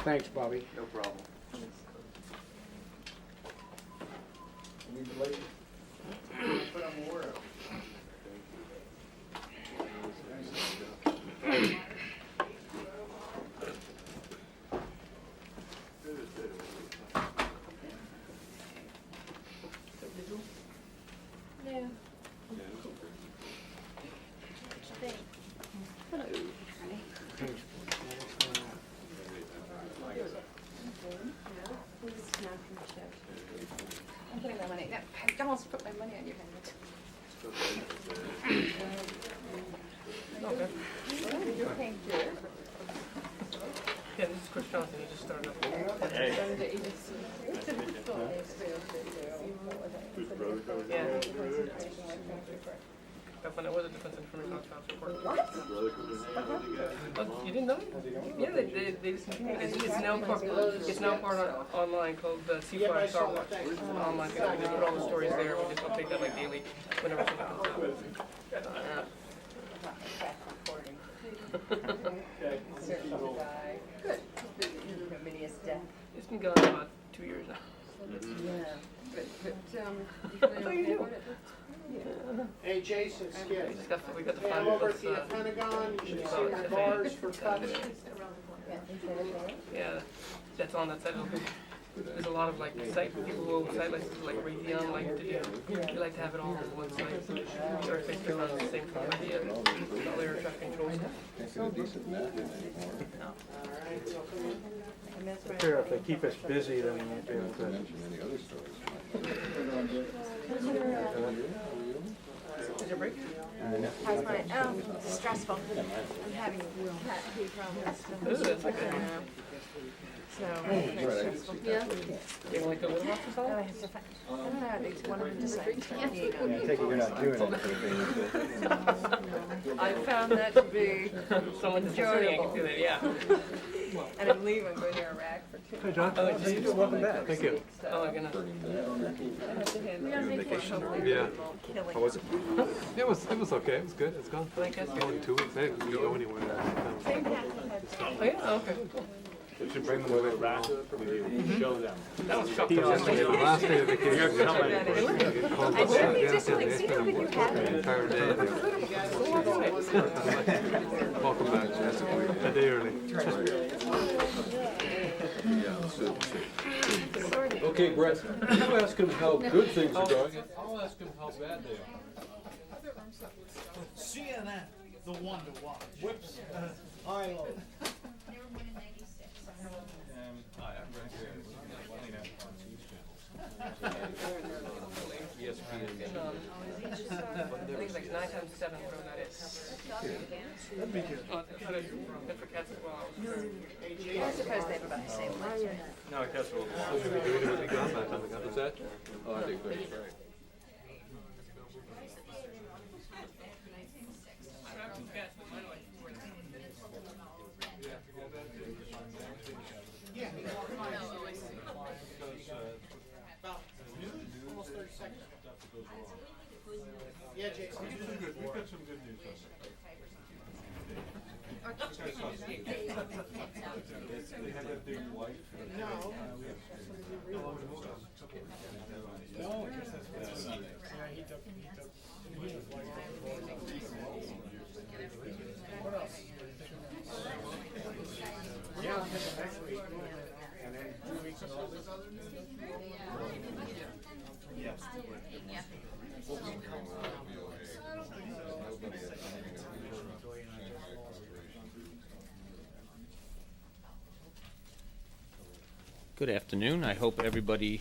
Thanks, Bobby. No problem. Need the lady? Put on more. Yeah. I'm putting my money. No, I almost put my money on your hand. Okay. You're paying for it. Yeah, this is Chris Johnson. He just started up. Hey. Yeah. Back when I was a defense information officer. What? Oh, you didn't know? Yeah, they discontinued it. It's now part of online called C5 Star Watch. Online thing. We just put all the stories there. We just update that like daily whenever something comes out. Good. Ignominious death. It's been going on about 2 years now. Yeah. How you doing? Hey, Jason, Skip. We got the Hey, I'm over at the Pentagon. You should see my bars for cuts. Yeah, that's on that site. There's a lot of like site people who own site licenses like Rita like to do. They like to have it all on one site. Or if they on the same kind of idea, all their traffic control stuff. Sure, if they keep us busy, then we won't be able to. Is your break? How's mine? Stressful. I'm having cat pee problems. Ooh, that's like that. So, stressful. Yeah. You don't like the little box or I have to find, I don't know, I think one of them decided to start peeing on I me. take it you're not doing anything. I found that to be someone disconcerting, I can do that, yeah. and I'm leaving, I'm going to Iraq for 2 months. Hey, John. Oh, how you doing? Welcome back. Thank you. Oh my goodness. I have to handle vacation. Yeah. Killing. How was it? It was okay. It was good. It's gone. Fantastic. Only 2 weeks. Hey, we didn't go anywhere. Same path I had. Oh yeah? Oh, okay. We should bring them away back. Show them. That was shocking. The last day of vacation. Called I us should be yeah, just like, they see spent how good you have the it. entire day. Welcome back, Jessica. A day early. Okay, Brett, you ask him how good things are going. I'll ask him how bad they are. CNN, the one to watch. Whips. Ilo. I think it's like 9 times 7, whatever that is. That'd be good. Oh, good for cats as well. I suppose they have about the same lifespan. No, cats will. What's that? Oh, I think that's right. Yeah. About noon, almost 30 seconds. Yeah, Jason. We've got some good news on They had that big wife. No. No, because that's yeah, he took. What else? Yeah, I'll take it next week. And then 2 weeks of all this other news. Yeah. Good afternoon. I hope everybody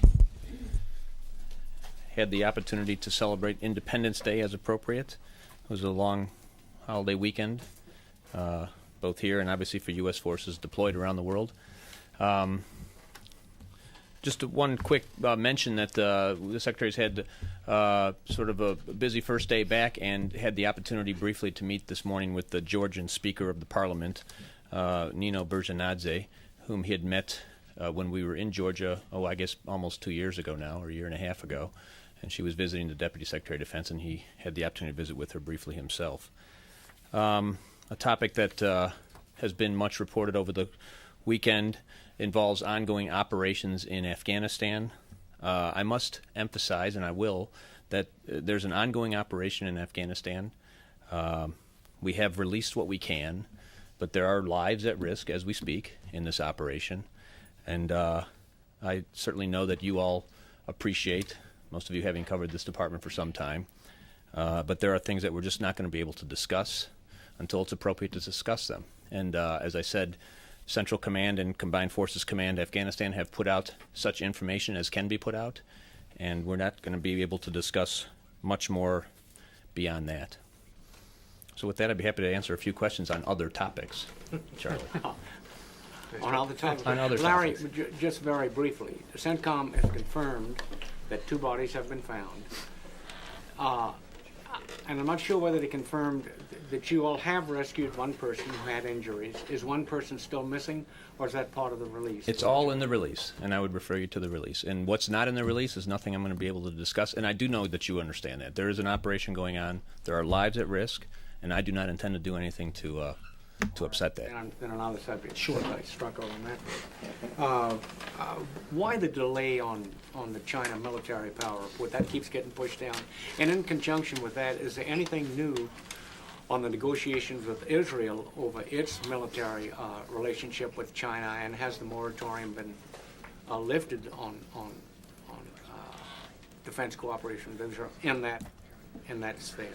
had the opportunity to celebrate Independence Day as appropriate. It was a long holiday weekend, both here and obviously for U.S. forces deployed around the world. Just one quick mention that the Secretary's had sort of a busy first day back and had the opportunity briefly to meet this morning with the Georgian Speaker of the Parliament, Nino Burjanadze, whom he had met when we were in Georgia, I guess almost 2 years ago now, or a year and a half ago, and she was visiting the Deputy Secretary of Defense, and he had the opportunity to visit with her briefly himself. A topic that has been much reported over the weekend involves ongoing operations in Afghanistan. I must emphasize, and I will, that there's an ongoing operation in Afghanistan. We have released what we can, but there are lives at risk as we speak in this operation. And I certainly know that you all appreciate, most of you having covered this department for some time, but there are things that we're just not going to be able to discuss until it's appropriate to discuss them. And as I said, Central Command and Combined Forces Command Afghanistan have put out such information as can be put out, and we're not going to be able to discuss much more beyond that. So with that, I'd be happy to answer a few questions on other topics, Charlie. On other topics. On other Larry, topics. just very briefly, CENTCOM has confirmed that 2 bodies have been found. And I'm not sure whether they confirmed that you all have rescued 1 person who had injuries. Is 1 person still missing, or is that part of the release? It's all in the release, and I would refer you to the release. And what's not in the release is nothing I'm going to be able to discuss, and I do know that you understand that. There is an operation going on. There are lives at risk, and I do not intend to do anything to upset that. Then another subject. Sure. I struck over on that. Why the delay on the China military power report? That keeps getting pushed down. And in conjunction with that, is there anything new on the negotiations with Israel over its military relationship with China, and has the moratorium been lifted on defense cooperation with Israel in that sphere?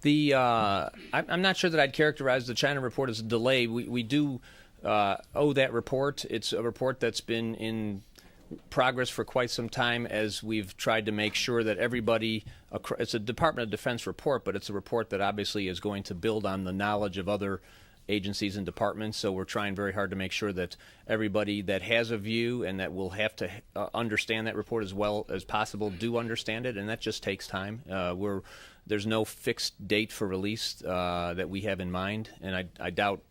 I'm not sure that I'd characterize the China report as a delay. We do owe that report. It's a report that's been in progress for quite some time as we've tried to make sure that everybody, it's a Department of Defense report, but it's a report that obviously is going to build on the knowledge of other agencies and departments, so we're trying very hard to make sure that everybody that has a view and that will have to understand that report as well as possible do understand it, and that just takes time. There's no fixed date for release that we have in mind, and I doubt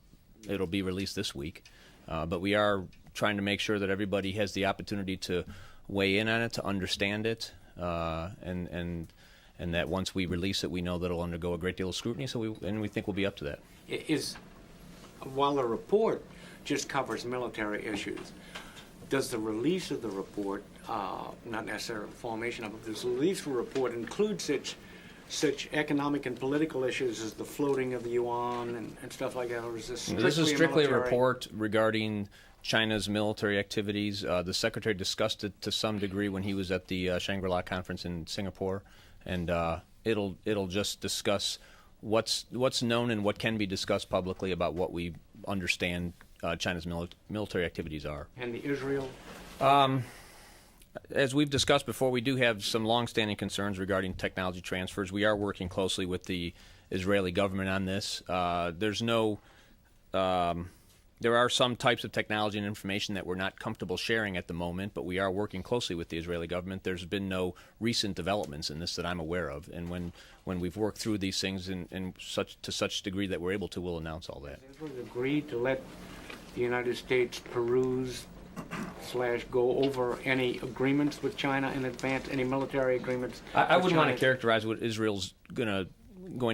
it'll be released this week, but we are trying to make sure that everybody has the opportunity to weigh in on it, to understand it, and that once we release it, we know that it'll undergo a great deal of scrutiny, and we think we'll be up to that. While the report just covers military issues, does the release of the report, not necessarily the formation of it, does the release of the report include such economic and political issues as the floating of the yuan and stuff like that, or is this strictly This is strictly a military report regarding China's military activities. The Secretary discussed it to some degree when he was at the Shangri-La conference in Singapore, and it'll just discuss what's known and what can be discussed publicly about what we understand China's military activities are. And the Israel? As we've discussed before, we do have some long-standing concerns regarding technology transfers. We are working closely with the Israeli government on this. There are some types of technology and information that we're not comfortable sharing at the moment, but we are working closely with the Israeli government. There's been no recent developments in this that I'm aware of, and when we've worked through these things to such degree that we're able to, we'll announce all that. Has Israel agreed to let the United States peruse / go over any agreements with China in advance, any military agreements? I wouldn't want to characterize what Israel's going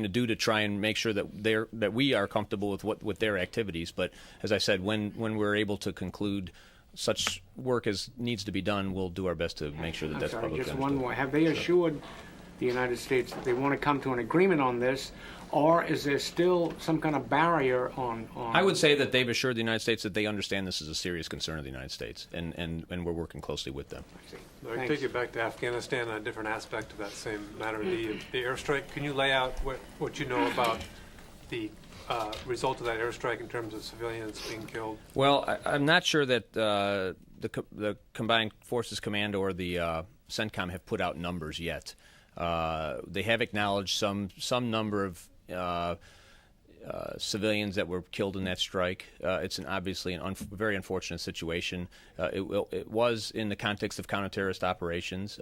to do to try and make sure that we are comfortable with their activities. But as I said, when we're able to conclude such work as needs to be done, we'll do our best to make sure that that's publicly just understood. one more. Have they assured the United States that they want to come to an agreement on this, or is there still some kind of barrier on I would say that they've assured the United States that they understand this is a serious concern of the United States, and we're working closely with them. I take you back to Afghanistan on a different aspect of that same matter, the airstrike. Can you lay out what you know about the result of that airstrike in terms of civilians being killed? Well, I'm not sure that the Combined Forces Command or the CENTCOM have put out numbers yet. They have acknowledged some number of civilians that were killed in that strike. It's obviously a very unfortunate situation. It was in the context of counter-terrorist operations,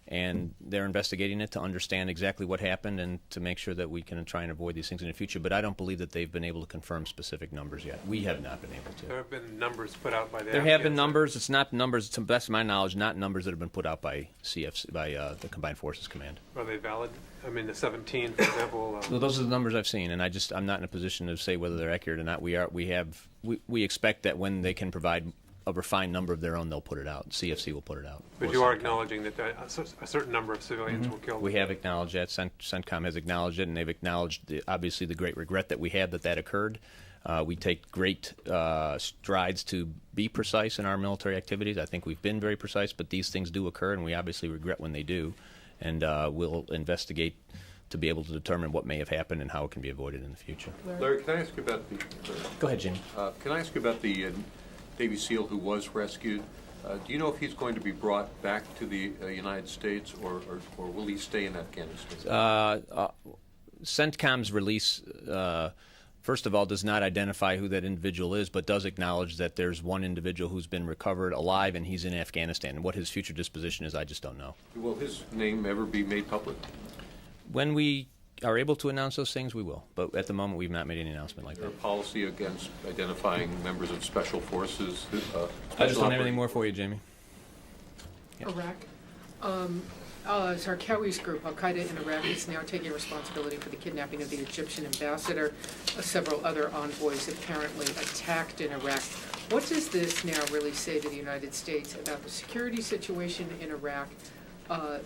and they're investigating it to understand exactly what happened and to make sure that we can try and avoid these things in the future. But I don't believe that they've been able to confirm specific numbers yet. We have not been able to. There have been numbers put out by the There have been Afghans. numbers. It's not numbers, to the best of my knowledge, not numbers that have been put out by CFC, by the Combined Forces Command. Are they valid? I mean, the 17, for example. Well, those are the numbers I've seen, and I'm not in a position to say whether they're accurate or not. We expect that when they can provide a refined number of their own, they'll put it out. CFC will put it out. But you are acknowledging that a certain number of civilians were killed. We have acknowledged that. CENTCOM has acknowledged it, and they've acknowledged, obviously, the great regret that we had that occurred. We take great strides to be precise in our military activities. I think we've been very precise, but these things do occur, and we obviously regret when they do. And we'll investigate to be able to determine what may have happened and how it can be avoided in the future. Larry, can I ask you about the... Go ahead, Jimmy. Can I ask you about the Navy SEAL who was rescued? Do you know if he's going to be brought back to the United States, or will he stay in Afghanistan? CENTCOM's release, first of all, does not identify who that individual is, but does acknowledge that there's one individual who's been recovered alive and he's in Afghanistan. And what his future disposition is, I just don't know. Will his name ever be made public? When we are able to announce those things, we will. But at the moment, we've not made any announcement like Is there that. a policy against identifying members of special forces? I just don't have anything more for you, Jamie. Iraq. Zarqawi's group, Al-Qaeda in Iraq, is now taking responsibility for the kidnapping of the Egyptian ambassador. Several other envoys apparently attacked in Iraq. What does this now really say to the United States about the security situation in Iraq,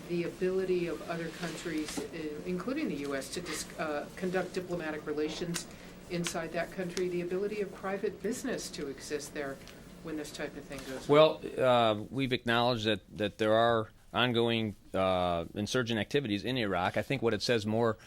the ability of other countries, including the U.S., to conduct diplomatic relations inside that country, the ability of private business to exist there when this type of thing goes on? Well, we've acknowledged that there are ongoing insurgent activities in Iraq. I think what it says more,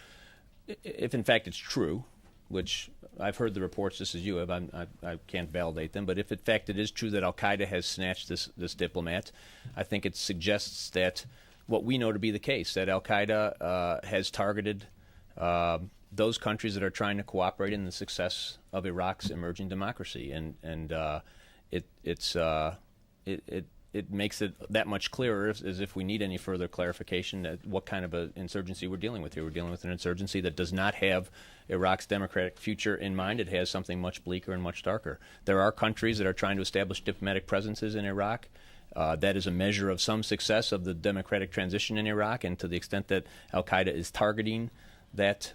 if in fact it's true, which I've heard the reports just as you have, I can't validate them, but if in fact it is true that Al-Qaeda has snatched this diplomat, I think it suggests that what we know to be the case, that Al-Qaeda has targeted those countries that are trying to cooperate in the success of Iraq's emerging democracy, and it makes it that much clearer, as if we need any further clarification, that what kind of an insurgency we're dealing with here. We're dealing with an insurgency that does not have Iraq's democratic future in mind. It has something much bleaker and much darker. There are countries that are trying to establish diplomatic presences in Iraq. That is a measure of some success of the democratic transition in Iraq, and to the extent that Al-Qaeda is targeting that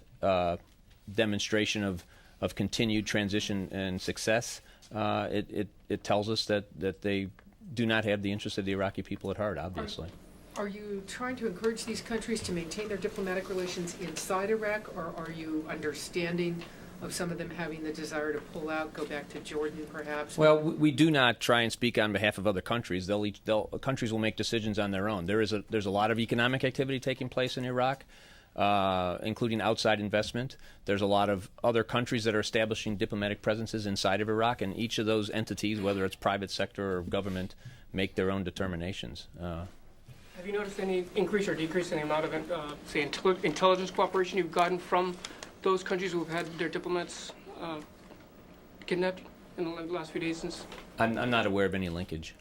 demonstration of continued transition and success, it tells us that they do not have the interests of the Iraqi people at heart, obviously. Are you trying to encourage these countries to maintain their diplomatic relations inside Iraq, or are you understanding of some of them having the desire to pull out, go back to Jordan perhaps? Well, we do not try and speak on behalf of other countries. Countries will make decisions on their own. There's a lot of economic activity taking place in Iraq, including outside investment. There's a lot of other countries that are establishing diplomatic presences inside of Iraq, and each of those entities, whether it's private sector or government, make their own determinations. Have you noticed any increase or decrease in the amount of, say, intelligence cooperation you've gotten from those countries who have had their diplomats kidnapped in the last few days since? I'm not aware of any linkage.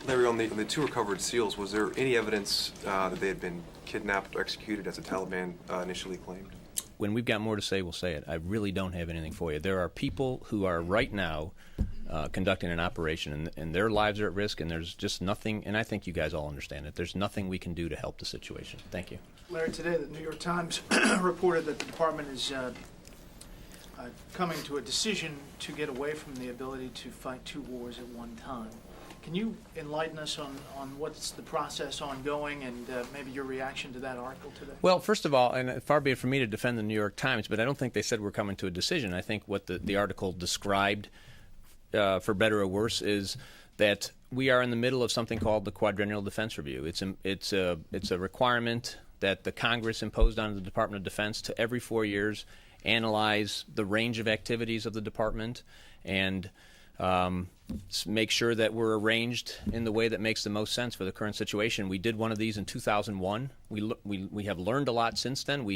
Larry, on the two recovered SEALs, was there any evidence that they had been kidnapped or executed as the Taliban initially claimed? When we've got more to say, we'll say it. I really don't have anything for you. There are people who are right now conducting an operation, and their lives are at risk, and there's just nothing, and I think you guys all understand it, there's nothing we can do to help the situation. Thank you. Larry, today the New York Times reported that the department is coming to a decision to get away from the ability to fight two wars at one time. Can you enlighten us on what's the process ongoing and maybe your reaction to that article today? Well, first of all, and far be it for me to defend the New York Times, but I don't think they said we're coming to a decision. I think what the article described, for better or worse, is that we are in the middle of something called the Quadrennial Defense Review. It's a requirement that the Congress imposed on the Department of Defense to every 4 years analyze the range of activities of the department and make sure that we're arranged in the way that makes the most sense for the current situation. We did one of these in 2001. We have learned a lot since then.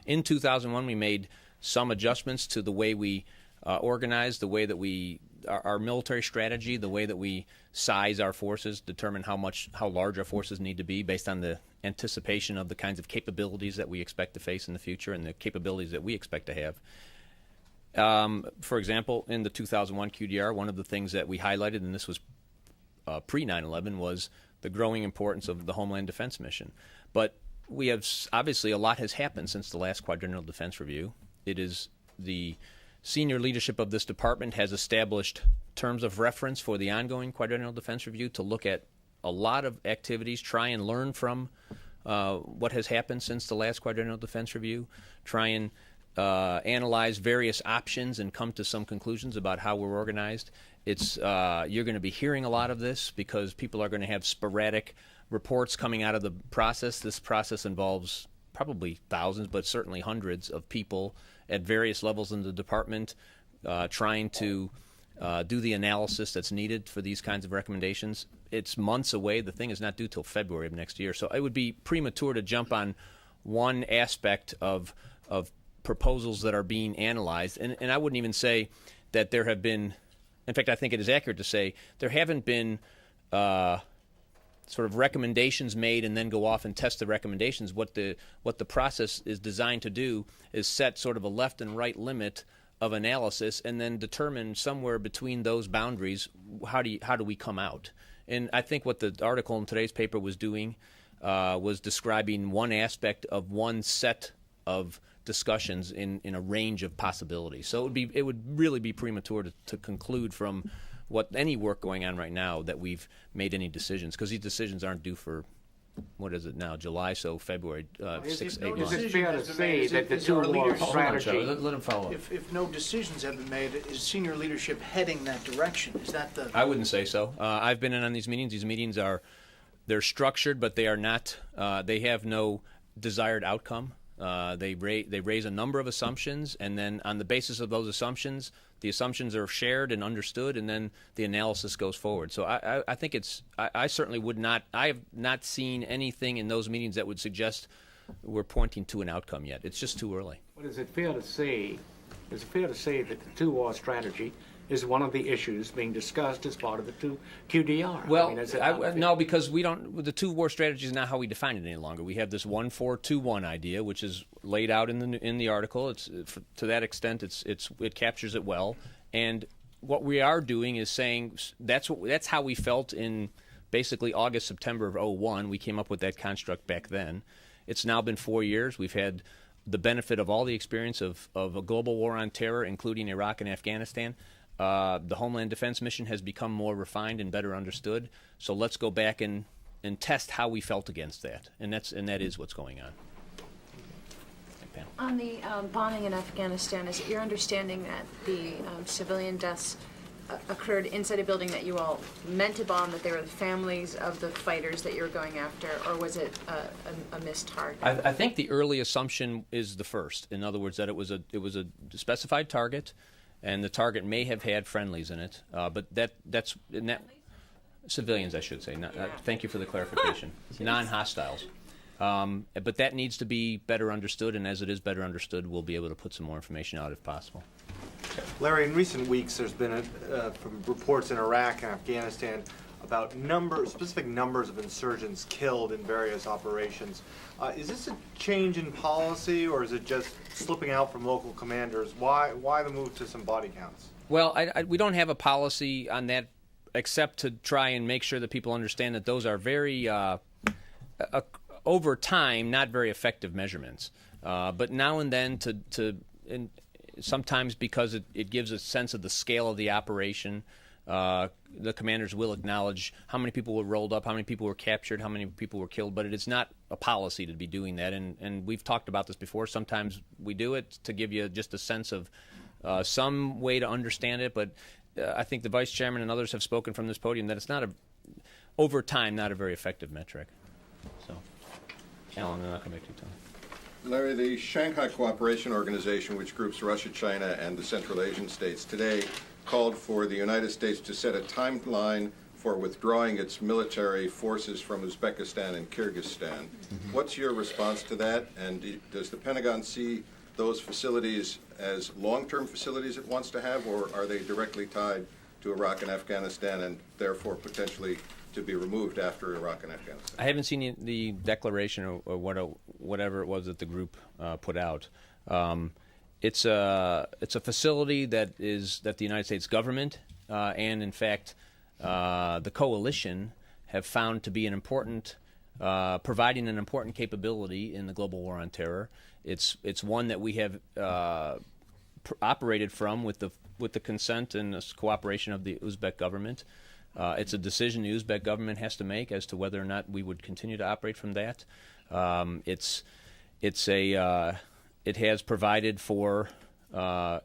In 2001, we made some adjustments to the way we organized, the way that we our military strategy, the way that we size our forces, determine how large our forces need to be based on the anticipation of the kinds of capabilities that we expect to face in the future and the capabilities that we expect to have. For example, in the 2001 QDR, one of the things that we highlighted, and this was pre-9/11, was the growing importance of the Homeland Defense mission. But we have, obviously, a lot has happened since the last Quadrennial Defense Review. It is the senior leadership of this department has established terms of reference for the ongoing Quadrennial Defense Review to look at a lot of activities, try and learn from what has happened since the last Quadrennial Defense Review, try and analyze various options and come to some conclusions about how we're organized. It's you're going to be hearing a lot of this because people are going to have sporadic reports coming out of the process. This process involves probably thousands, but certainly hundreds of people at various levels in the department trying to do the analysis that's needed for these kinds of recommendations. It's months away. The thing is not due till February of next year. So it would be premature to jump on one aspect of proposals that are being analyzed. And I wouldn't even say that there have been, in fact, I think it is accurate to say there haven't been sort of recommendations made and then go off and test the recommendations. What the process is designed to do is set sort of a left and right limit of analysis and then determine somewhere between those boundaries how do we come out. And I think what the article in today's paper was doing was describing one aspect of one set of discussions in a range of possibilities. So it would really be premature to conclude from what any work going on right now that we've made any decisions, because these decisions aren't due for, what is it now, July, so February, 6, 8 months. Is it fair to say that the two-war strategy... Let him follow up. If no decisions have been made, is senior leadership heading that direction? Is that the... I wouldn't say so. I've been in on these meetings. These meetings they're structured, but they are not, they have no desired outcome. They raise a number of assumptions, and then on the basis of those assumptions, the assumptions are shared and understood, and then the analysis goes forward. So I think I certainly would not, I have not seen anything in those meetings that would suggest we're pointing to an outcome yet. It's just too early. But is it fair to say that the two-war strategy is one of the issues being discussed as part of the QDR? Well, no, because we don't. The two-war strategy is not how we define it any longer. We have this 1-4-2-1 idea, which is laid out in the article. It's to that extent, it captures it well. And what we are doing is saying that's how we felt in basically August, September of 2001. We came up with that construct back then. It's now been 4 years. We've had the benefit of all the experience of a global war on terror, including Iraq and Afghanistan. The Homeland Defense mission has become more refined and better understood. So let's go back and test how we felt against that, and that is what's going on. On the bombing in Afghanistan, is it your understanding that the civilian deaths occurred inside a building that you all meant to bomb, that they were the families of the fighters that you were going after, or was it a missed target? I think the early assumption is the first. In other words, that it was a specified target, and the target may have had friendlies in it, but that's civilians, I should say. Thank you for the clarification. Non-hostiles. But that needs to be better understood, and as it is better understood, we'll be able to put some more information out if possible. Larry, in recent weeks, there's been from reports in Iraq and Afghanistan about specific numbers of insurgents killed in various operations. Is this a change in policy, or is it just slipping out from local commanders? Why the move to some body counts? Well, we don't have a policy on that, except to try and make sure that people understand that those are very, over time, not very effective measurements. But now and then, sometimes because it gives a sense of the scale of the operation, the commanders will acknowledge how many people were rolled up, how many people were captured, how many people were killed, but it is not a policy to be doing that. And we've talked about this before. Sometimes we do it to give you just a sense of some way to understand it, but I think the Vice Chairman and others have spoken from this podium that it's over time, not a very effective metric. So, Alan, I'm not going to make you tell. Larry, the Shanghai Cooperation Organization, which groups Russia, China, and the Central Asian states, today called for the United States to set a timeline for withdrawing its military forces from Uzbekistan and Kyrgyzstan. What's your response to that? And does the Pentagon see those facilities as long-term facilities it wants to have, or are they directly tied to Iraq and Afghanistan and therefore potentially to be removed after Iraq and Afghanistan? I haven't seen the declaration or whatever it was that the group put out. It's a facility that the United States government and in fact the coalition have found to be an important, providing an important capability in the global war on terror. It's one that we have operated from with the consent and cooperation of the Uzbek government. It's a decision the Uzbek government has to make as to whether or not we would continue to operate from that. It has provided for,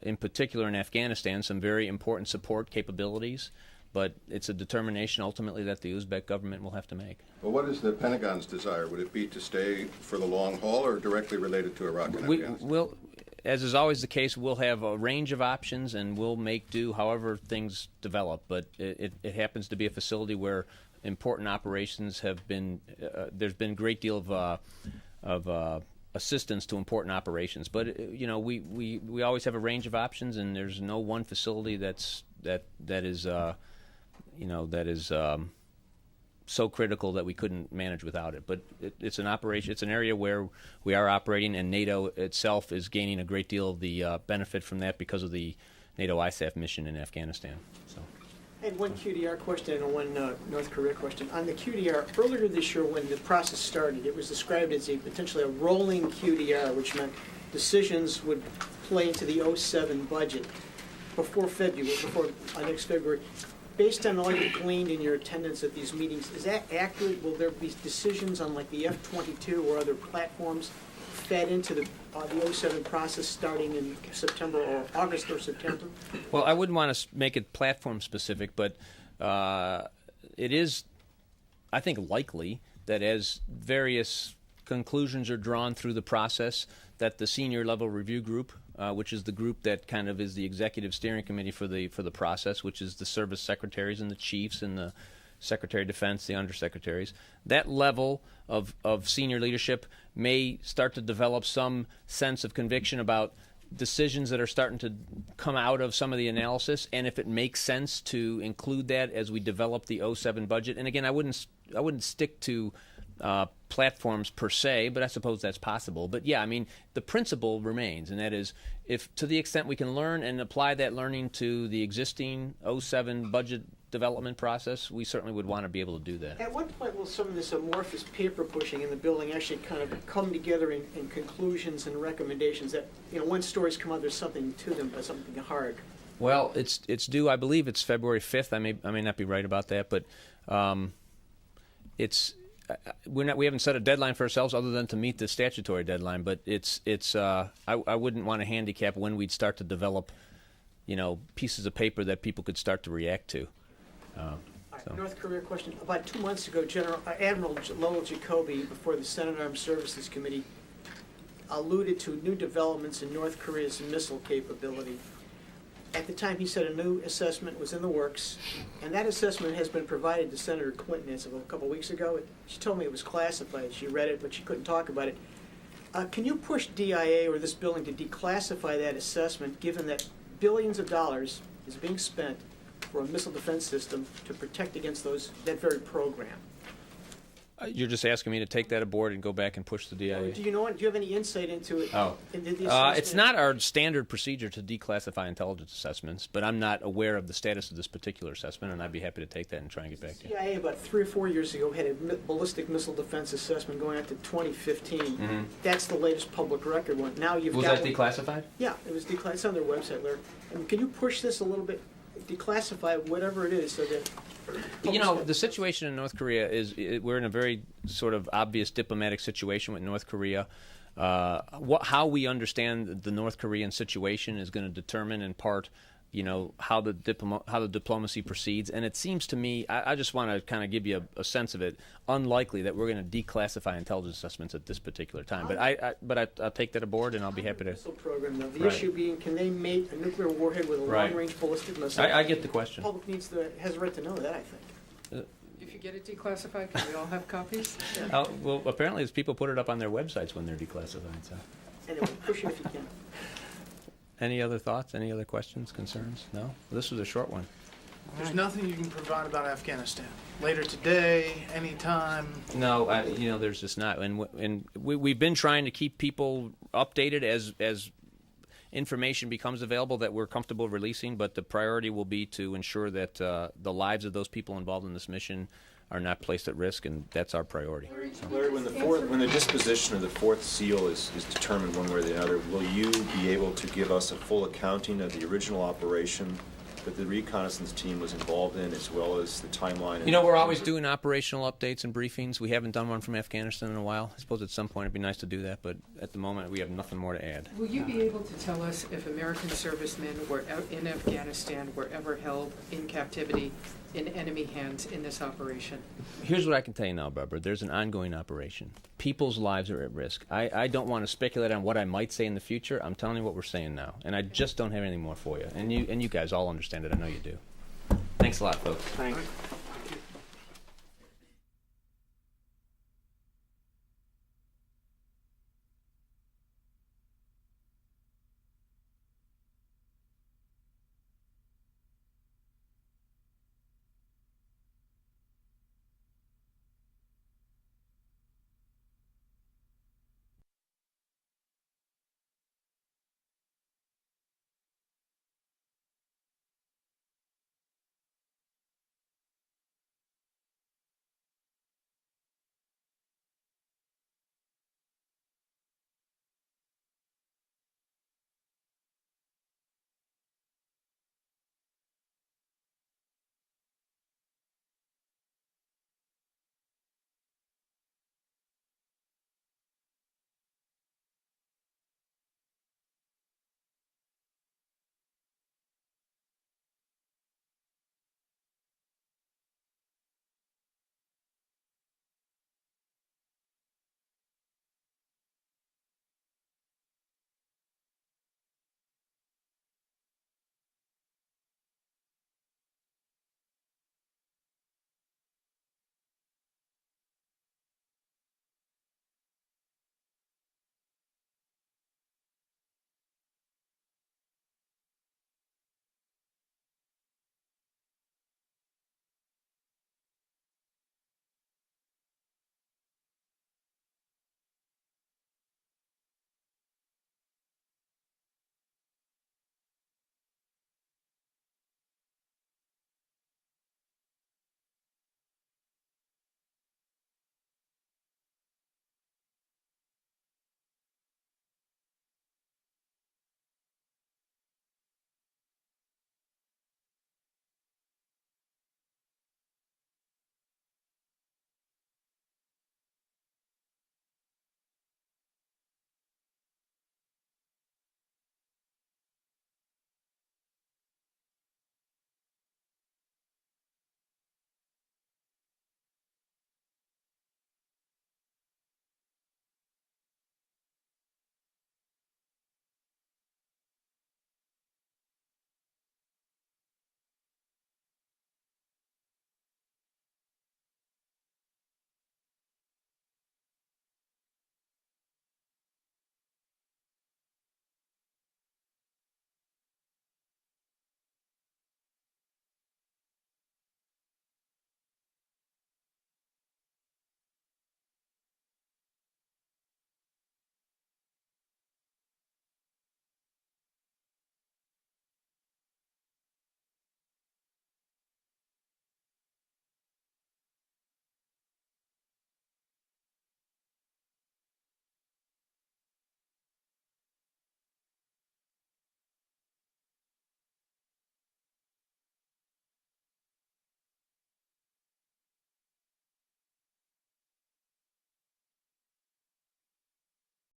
in particular in Afghanistan, some very important support capabilities, but it's a determination ultimately that the Uzbek government will have to make. Well, what is the Pentagon's desire? Would it be to stay for the long haul or directly related to Iraq and Afghanistan? As is always the case, we'll have a range of options and we'll make do however things develop, but it happens to be a facility where important operations have been, there's been a great deal of assistance to important operations, but we always have a range of options, and there's no one facility that is so critical that we couldn't manage without it. But it's an operation. It's an area where we are operating, and NATO itself is gaining a great deal of the benefit from that because of the NATO ISAF mission in Afghanistan. So. I had one QDR question and one North Korea question. On the QDR, earlier this year when the process started, it was described as potentially a rolling QDR, which meant decisions would play into the 2007 budget before next February. Based on all you've gleaned in your attendance at these meetings, is that accurate? Will there be decisions on like the F-22 or other platforms fed into the 2007 process starting in September or August or September? Well, I wouldn't want to make it platform specific, but it is, I think, likely that as various conclusions are drawn through the process, that the senior level review group, which is the group that kind of is the executive steering committee for the process, which is the service secretaries and the chiefs and the Secretary of Defense, the undersecretaries, that level of senior leadership may start to develop some sense of conviction about decisions that are starting to come out of some of the analysis, and if it makes sense to include that as we develop the 2007 budget. And again, I wouldn't stick to platforms per se, but I suppose that's possible. But yeah, I mean, the principle remains, and that is, if to the extent we can learn and apply that learning to the existing 2007 budget development process, we certainly would want to be able to do that. At what point will some of this amorphous paper pushing in the building actually kind of come together in conclusions and recommendations that, once stories come out, there's something to them, but something hard? Well, it's due, I believe it's February 5th. I may not be right about that, but we haven't set a deadline for ourselves other than to meet the statutory deadline, but I wouldn't want to handicap when we'd start to develop, pieces of paper that people could start to react to. North Korea question. About 2 months ago, Admiral Lowell Jacoby, before the Senate Armed Services Committee, alluded to new developments in North Korea's missile capability. At the time, he said a new assessment was in the works, and that assessment has been provided to Senator Clinton as of a couple weeks ago. She told me it was classified. She read it, but she couldn't talk about it. Can you push DIA or this building to declassify that assessment, given that billions of dollars is being spent for a missile defense system to protect against that very program? You're just asking me to take that aboard and go back and push the DIA? Do you have any insight into it? Oh. It's not our standard procedure to declassify intelligence assessments, but I'm not aware of the status of this particular assessment, and I'd be happy to take that and try and get back to you. CIA about 3 or 4 years ago had a ballistic missile defense assessment going out to 2015. Mm-hmm. That's the latest public record one. Now you've Was that declassified? Yeah, it was declassified. It's on their website, Larry. Can you push this a little bit? Declassify whatever it is so that... the situation in North Korea is we're in a very sort of obvious diplomatic situation with North Korea. How we understand the North Korean situation is going to determine in part, how the diplomacy proceeds. And it seems to me, I just want to kind of give you a sense of it, unlikely that we're going to declassify intelligence assessments at this particular time. But I'll take that aboard, and I'll be happy to. Missile program, though. The issue being, can they make a nuclear warhead with a long-range ballistic missile? I get the question. The public has a right to know that, I think. If you get it declassified, can we all have copies? Yeah. Well, apparently, people put it up on their websites when they're declassified. So. Anyway, push it if you can. Any other thoughts? Any other questions, concerns? No? Well, this was a short one. There's nothing you can provide about Afghanistan. Later today, anytime. No, there's just not. And we've been trying to keep people updated as information becomes available that we're comfortable releasing, but the priority will be to ensure that the lives of those people involved in this mission are not placed at risk, and that's our priority. Larry, when the disposition of the fourth SEAL is determined one way or the other, will you be able to give us a full accounting of the original operation that the reconnaissance team was involved in, as well as the timeline? We're always doing operational updates and briefings. We haven't done one from Afghanistan in a while. I suppose at some point it'd be nice to do that, but at the moment we have nothing more to add. Will you be able to tell us if American servicemen were out in Afghanistan were ever held in captivity in enemy hands in this operation? Here's what I can tell you now, Barbara. There's an ongoing operation. People's lives are at risk. I don't want to speculate on what I might say in the future. I'm telling you what we're saying now, and I just don't have anything more for you. And you guys all understand it. I know you do. Thanks a lot, folks. Thanks.